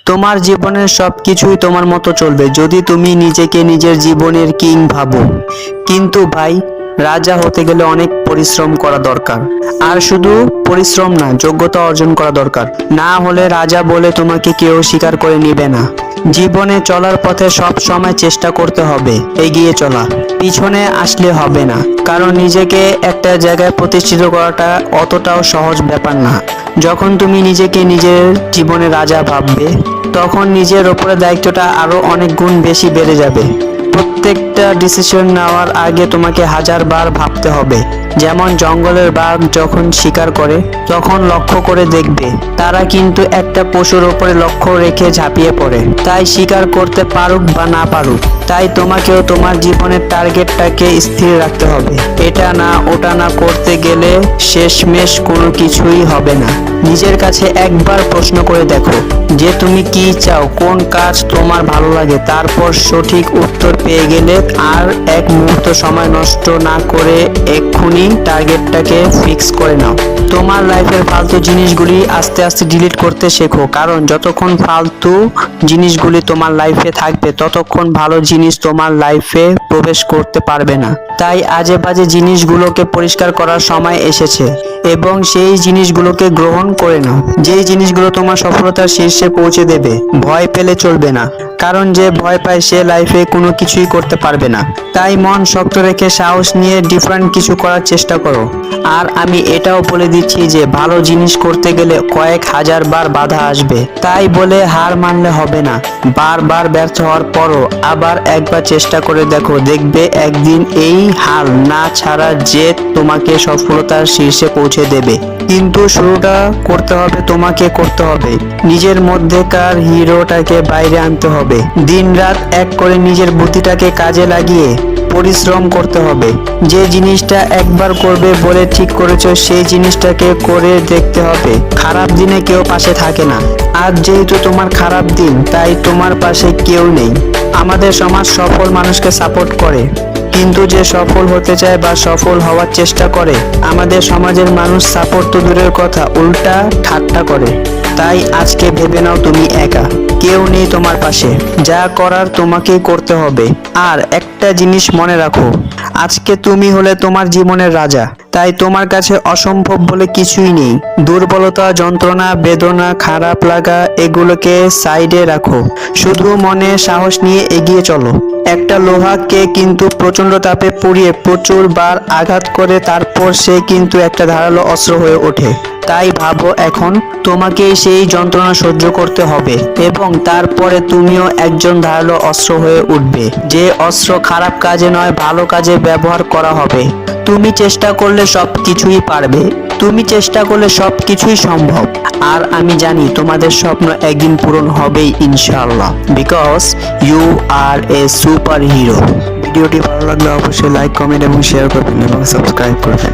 তোমার জীবনের সবকিছুই তোমার মতো চলবে যদি তুমি নিজেকে নিজের জীবনের কিং ভাবো। কিন্তু ভাই, রাজা হতে গেলে অনেক পরিশ্রম করা দরকার। আর শুধু পরিশ্রম না, যোগ্যতা অর্জন করা দরকার। না হলে রাজা বলে তোমাকে কেউ স্বীকার করে নিবে না। জীবনে চলার পথে সব সময় চেষ্টা করতে হবে এগিয়ে চলা, পিছনে আসলে হবে না। কারণ নিজেকে একটা জায়গায় প্রতিষ্ঠিত করাটা অতটাও সহজ ব্যাপার না। যখন তুমি নিজেকে নিজের জীবনে রাজা ভাববে, তখন নিজের ওপরে দায়িত্বটা আরো অনেক গুণ বেশি বেড়ে যাবে। প্রত্যেকটা ডিসিশন নেওয়ার আগে তোমাকে হাজারবার ভাবতে হবে। যেমন জঙ্গলের বাঘ যখন শিকার করে তখন লক্ষ্য করে দেখবে, তারা কিন্তু একটা পশুর ওপরে লক্ষ্য রেখে ঝাঁপিয়ে পড়ে। তাই শিকার করতে পারুক বা না পারুক, তাই তোমাকেও তোমার জীবনের টার্গেটটাকে স্থির রাখতে হবে। এটা না ওটা না করতে গেলে শেষমেশ কোনো কিছুই হবে না। নিজের কাছে একবার প্রশ্ন করে দেখো যে তুমি কি চাও, কোন কাজ তোমার ভালো লাগে। তারপর সঠিক উত্তর পেয়ে গেলে আর এক মুহূর্ত সময় নষ্ট না করে এক্ষুনি টার্গেটটাকে ফিক্স করে নাও। তোমার লাইফের ফালতু জিনিসগুলি আস্তে আস্তে ডিলিট করতে শেখো, কারণ যতক্ষণ ফালতু জিনিসগুলি তোমার লাইফে থাকবে ততক্ষণ ভালো জিনিস তোমার লাইফে প্রবেশ করতে পারবে না। তাই আজে বাজে জিনিসগুলোকে পরিষ্কার করার সময় এসেছে এবং সেই জিনিসগুলোকে গ্রহণ করে নাও, যেই জিনিসগুলো তোমার সফলতার শীর্ষে পৌঁছে দেবে। ভয় পেলে চলবে না, কারণ যে ভয় পায় সে লাইফে কোনো কিছুই করতে পারবে না। তাই মন শক্ত রেখে সাহস নিয়ে ডিফারেন্ট কিছু করার চেষ্টা করো। আর আমি এটাও বলে দিচ্ছি যে ভালো জিনিস করতে গেলে কয়েক হাজার বার বাধা আসবে, তাই বলে হার মানলে হবে না। বারবার ব্যর্থ হওয়ার পরও আবার একবার চেষ্টা করে দেখো, দেখবে একদিন এই হাল না ছাড়া যে তোমাকে সফলতার শীর্ষে পৌঁছে দেবে। কিন্তু শুরুটা করতে হবে, তোমাকে করতে হবে। নিজের মধ্যেকার হিরোটাকে বাইরে আনতে হবে। দিনরাত এক করে নিজের বুদ্ধিটাকে কাজে লাগিয়ে পরিশ্রম করতে হবে। যে জিনিসটা একবার করবে বলে ঠিক করেছো সেই জিনিসটাকে করে দেখতে হবে। খারাপ দিনে কেউ পাশে থাকে না। আজ যেহেতু তোমার খারাপ দিন, তাই তোমার পাশে কেউ নেই। আমাদের সমাজ সফল মানুষকে সাপোর্ট করে, কিন্তু যে সফল হতে চায় বা সফল হওয়ার চেষ্টা করে আমাদের সমাজের মানুষ সাপোর্ট তো দূরের কথা, উল্টা ঠাট্টা করে। তাই আজকে ভেবে নাও তুমি একা, কেউ নেই তোমার পাশে। যা করার তোমাকেই করতে হবে। আর একটা জিনিস মনে রাখো, আজকে তুমি হলে তোমার জীবনের রাজা। তাই তোমার কাছে অসম্ভব বলে কিছুই নেই। দুর্বলতা, যন্ত্রণা, বেদনা, খারাপ লাগা এগুলোকে সাইডে রাখো। শুধু মনে সাহস নিয়ে এগিয়ে চলো। একটা লোহাকে কিন্তু প্রচন্ড তাপে পুড়িয়ে প্রচুর বার আঘাত করে তারপর সে কিন্তু একটা ধারালো অস্ত্র হয়ে ওঠে। তাই ভাবো, এখন তোমাকে সেই যন্ত্রণা সহ্য করতে হবে এবং তারপরে তুমিও একজন ধারালো অস্ত্র হয়ে উঠবে। যে অস্ত্র খারাপ কাজে নয়, ভালো কাজে ব্যবহার করা হবে। তুমি চেষ্টা করলে সবকিছুই পারবে। তুমি চেষ্টা করলে সবকিছুই সম্ভব। আর আমি জানি তোমাদের স্বপ্ন একদিন পূরণ হবেই ইনশাআল্লাহ, because you are a super hero. ভিডিওটি ভালো লাগলে অবশ্যই লাইক, কমেন্ট এবং শেয়ার করবেন এবং সাবস্ক্রাইব করবেন।